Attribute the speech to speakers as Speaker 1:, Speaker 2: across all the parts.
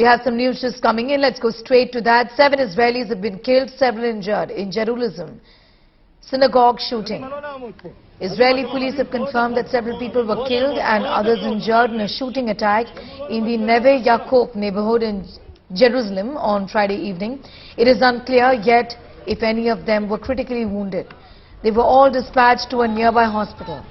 Speaker 1: We have some news just coming in. Let's go straight to that. 7 Israelis have been killed, several injured in Jerusalem synagogue shooting. Israeli police have confirmed that several people were killed and others injured in a shooting attack in the Neve Yaakov neighborhood in Jerusalem on Friday evening. It is unclear yet if any of them were critically wounded. They were all dispatched to a nearby hospital,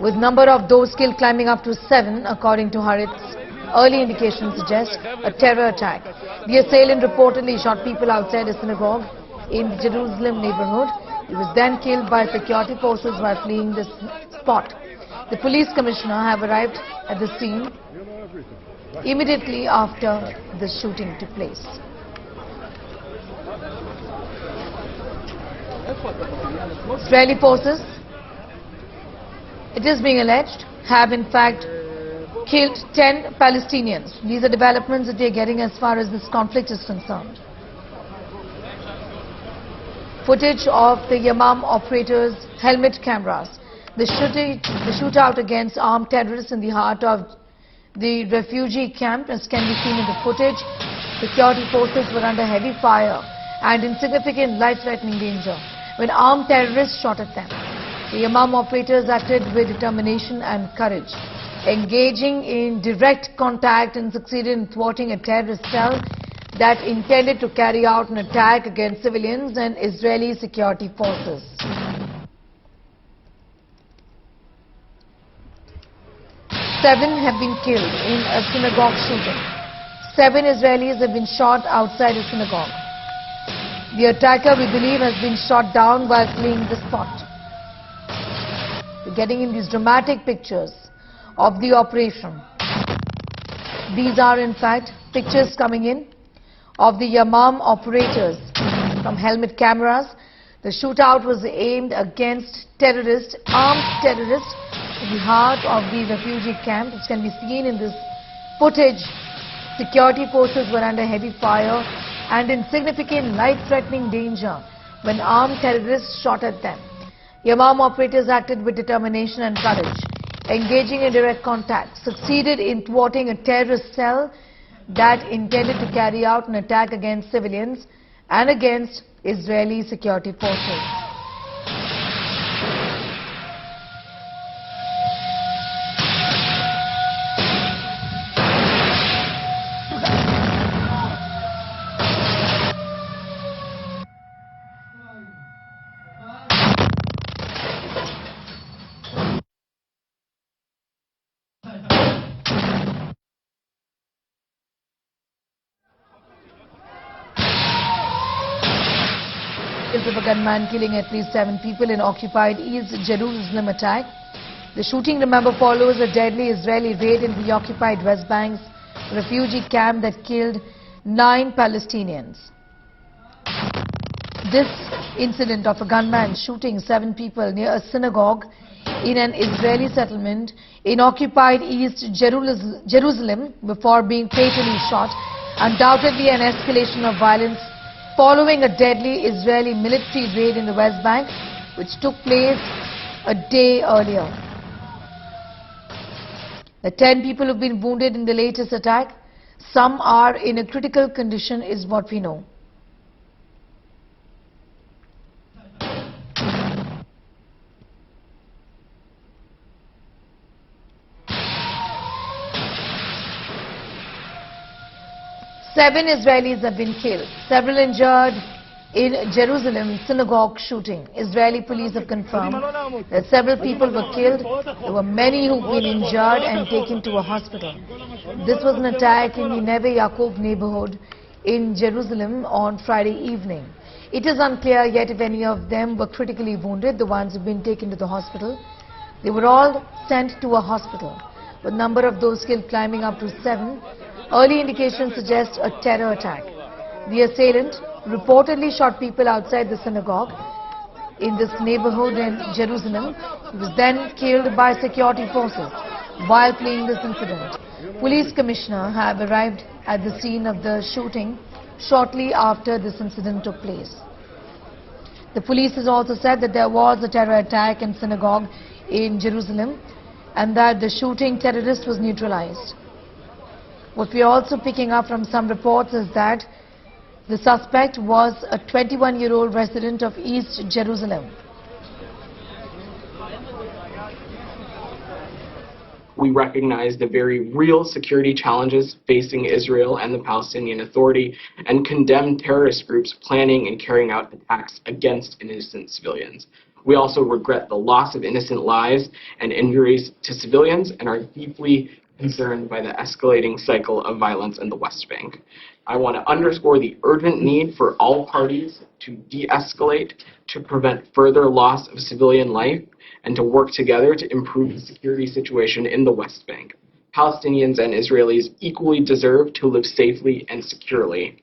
Speaker 1: with number of those killed climbing up to 7, according to Haaretz. Early indications suggest a terror attack. The assailant reportedly shot people outside a synagogue in the Jerusalem neighborhood. He was then killed by security forces while fleeing the spot. The police commissioner have arrived at the scene immediately after the shooting took place. Israeli forces, it is being alleged, have in fact killed 10 Palestinians. These are developments that we are getting as far as this conflict is concerned. Footage of the Yamam operators' helmet cameras. The shootout against armed terrorists in the heart of the refugee camp, as can be seen in the footage. Security forces were under heavy fire and in significant life-threatening danger when armed terrorists shot at them. The Yamam operators acted with determination and courage, engaging in direct contact and succeeded in thwarting a terrorist cell that intended to carry out an attack against civilians and Israeli security forces. Seven have been killed in a synagogue shooting. 7 Israelis have been shot outside a synagogue. The attacker, we believe, has been shot down while fleeing the spot. We're getting in these dramatic pictures of the operation. These are in fact pictures coming in of the Yamam operators from helmet cameras. The shootout was aimed against terrorists, armed terrorists, in the heart of the refugee camp, which can be seen in this footage. Security forces were under heavy fire and in significant life-threatening danger when armed terrorists shot at them. Yamam operators acted with determination and courage, engaging in direct contact, succeeded in thwarting a terrorist cell that intended to carry out an attack against civilians and against Israeli security forces. Of a gunman killing at least 7 people in occupied East Jerusalem attack. The shooting, remember, follows a deadly Israeli raid in the occupied West Bank's refugee camp that killed 9 Palestinians. This incident of a gunman shooting 7 people near a synagogue in an Israeli settlement in occupied East Jerusalem before being fatally shot, undoubtedly an escalation of violence following a deadly Israeli military raid in the West Bank, which took place a day earlier. The 10 people have been wounded in the latest attack. Some are in a critical condition, is what we know. Seven Israelis have been killed, several injured in Jerusalem synagogue shooting. Israeli police have confirmed that several people were killed. There were many who've been injured and taken to a hospital. This was an attack in the Neve Yaakov neighborhood in Jerusalem on Friday evening. It is unclear yet if any of them were critically wounded, the ones who've been taken to the hospital. They were all sent to a hospital, with number of those killed climbing up to 7. Early indications suggest a terror attack. The assailant reportedly shot people outside the synagogue in this neighborhood in Jerusalem. He was then killed by security forces while fleeing this incident. Police commissioner have arrived at the scene of the shooting shortly after this incident took place. The police has also said that there was a terror attack in synagogue in Jerusalem and that the shooting terrorist was neutralized. What we are also picking up from some reports is that the suspect was a 21-year-old resident of East Jerusalem.
Speaker 2: We recognize the very real security challenges facing Israel and the Palestinian Authority and condemn terrorist groups planning and carrying out attacks against innocent civilians. We also regret the loss of innocent lives and injuries to civilians and are deeply concerned by the escalating cycle of violence in the West Bank. I want to underscore the urgent need for all parties to de-escalate, to prevent further loss of civilian life, and to work together to improve the security situation in the West Bank. Palestinians and Israelis equally deserve to live safely and securely.